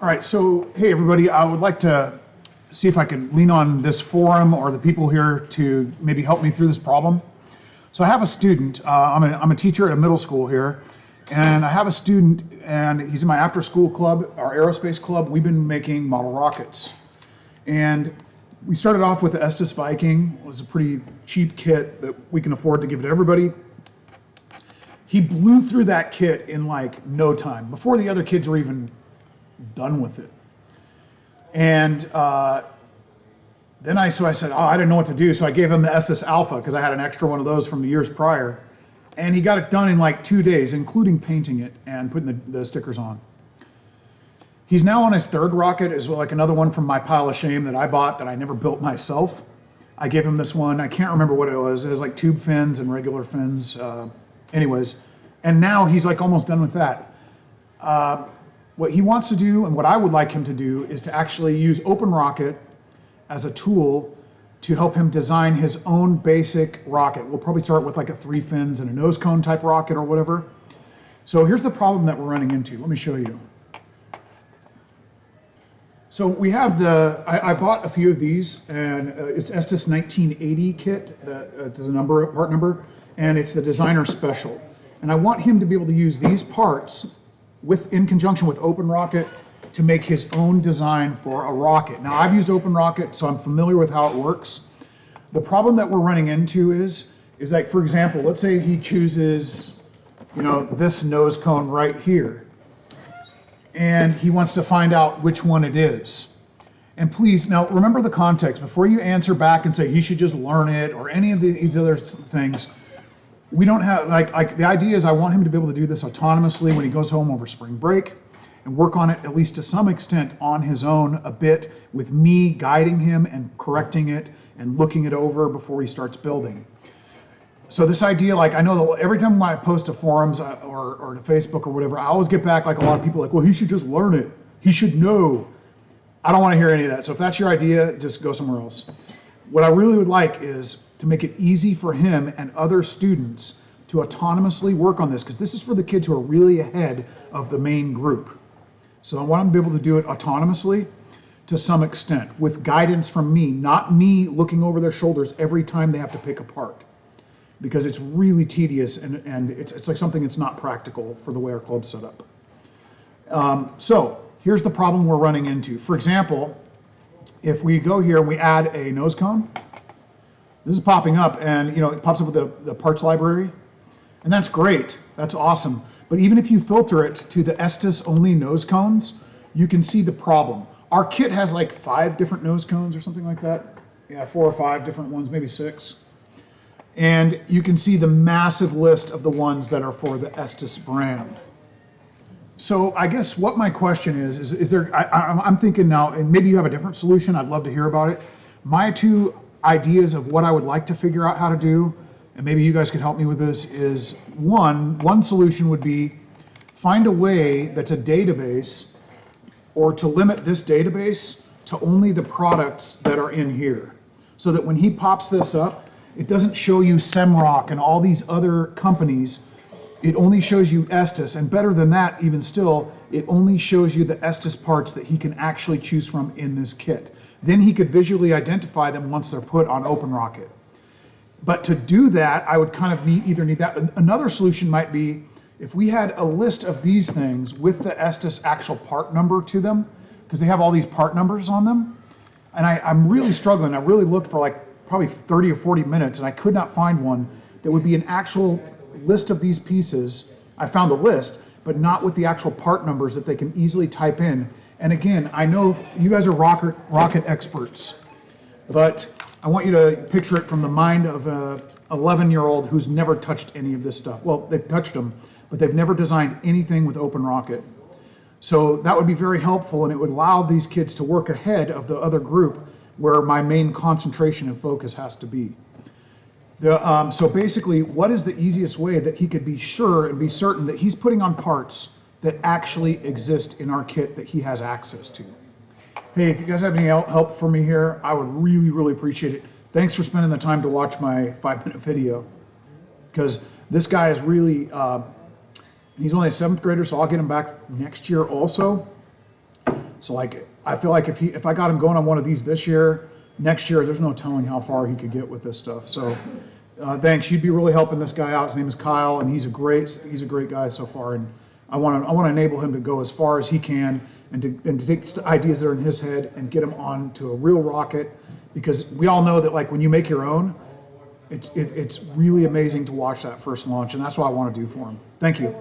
All right, so hey everybody, I would like to see if I could lean on this forum or the people here to maybe help me through this problem. So I have a student, I'm a teacher at a middle school here, and I have a student and he's in my after school club, our aerospace club. We've been making model rockets. And we started off with the Estes Viking. It was a pretty cheap kit that we can afford to give to everybody. He blew through that kit in like no time, before the other kids were even done with it. And then I said, oh, I didn't know what to do. So I gave him the Estes Alpha because I had an extra one of those from the years prior. And he got it done in like 2 days, including painting it and putting the stickers on. He's now on his third rocket, as well, like another one from my pile of shame that I bought that I never built myself. I gave him this one. I can't remember what it was. It was like tube fins and regular fins. Anyways, and now he's like almost done with that. What he wants to do, and what I would like him to do, is to actually use Openrocket as a tool to help him design his own basic rocket. We'll probably start with like a 3 fins and a nose cone type rocket or whatever. So here's the problem that we're running into. Let me show you. So we have I bought a few of these, and it's Estes 1980 kit, there's a part number, and it's the Designer Special. And I want him to be able to use these parts in conjunction with Openrocket to make his own design for a rocket. Now I've used Openrocket, so I'm familiar with how it works. The problem that we're running into is like, for example, let's say he chooses, this nose cone right here, and he wants to find out which one it is. And please, now remember the context. Before you answer back and say he should just learn it or any of these other things, we don't have, like the idea is I want him to be able to do this autonomously when he goes home over spring break and work on it, at least to some extent, on his own a bit, with me guiding him and correcting it and looking it over before he starts building. So this idea, like, I know that every time I post to forums or to Facebook or whatever, I always get back like a lot of people like, well, he should just learn it. He should know. I don't want to hear any of that. So if that's your idea, just go somewhere else. What I really would like is to make it easy for him and other students to autonomously work on this, because this is for the kids who are really ahead of the main group. So I want them to be able to do it autonomously to some extent, with guidance from me, not me looking over their shoulders every time they have to pick apart, because it's really tedious and it's like something that's not practical for the way our club's set up. So here's the problem we're running into. For example, if we go here and we add a nose cone, this is popping up, and it pops up with the parts library, and that's great, that's awesome. But even if you filter it to the Estes only nose cones, you can see the problem. Our kit has like 5 different nose cones or something like that. Yeah, 4 or 5 different ones, maybe 6. And you can see the massive list of the ones that are for the Estes brand. So I guess what my question is there, I'm thinking now, and maybe you have a different solution, I'd love to hear about it. My 2 ideas of what I would like to figure out how to do, and maybe you guys could help me with this, is one solution would be find a way that's a database, or to limit this database to only the products that are in here, so that when he pops this up, it doesn't show you Semrock and all these other companies. It only shows you Estes, and better than that, even still, it only shows you the Estes parts that he can actually choose from in this kit. Then he could visually identify them once they're put on Openrocket. But to do that, I would kind of either need that. Another solution might be if we had a list of these things with the Estes actual part number to them, because they have all these part numbers on them. And I'm really struggling. I really looked for like probably 30 or 40 minutes, and I could not find one that would be an actual list of these pieces. I found the list, but not with the actual part numbers that they can easily type in. And again, I know you guys are rocket experts, but I want you to picture it from the mind of a 11-year-old who's never touched any of this stuff. Well, they've touched them, but they've never designed anything with Openrocket. So that would be very helpful, and it would allow these kids to work ahead of the other group where my main concentration and focus has to be. So basically, what is the easiest way that he could be sure and be certain that he's putting on parts that actually exist in our kit that he has access to? Hey, if you guys have any help for me here, I would really, really appreciate it. Thanks for spending the time to watch my 5-minute video, because this guy is really, he's only a 7th grader, so I'll get him back next year also. So like, I feel like if I got him going on one of these this year, next year, there's no telling how far he could get with this stuff. So thanks. You'd be really helping this guy out. His name is Kyle, and he's a great guy so far. And I want to enable him to go as far as he can, and to take the ideas that are in his head and get them onto a real rocket, because we all know that like when you make your own, it's really amazing to watch that first launch, and that's what I want to do for him. Thank you.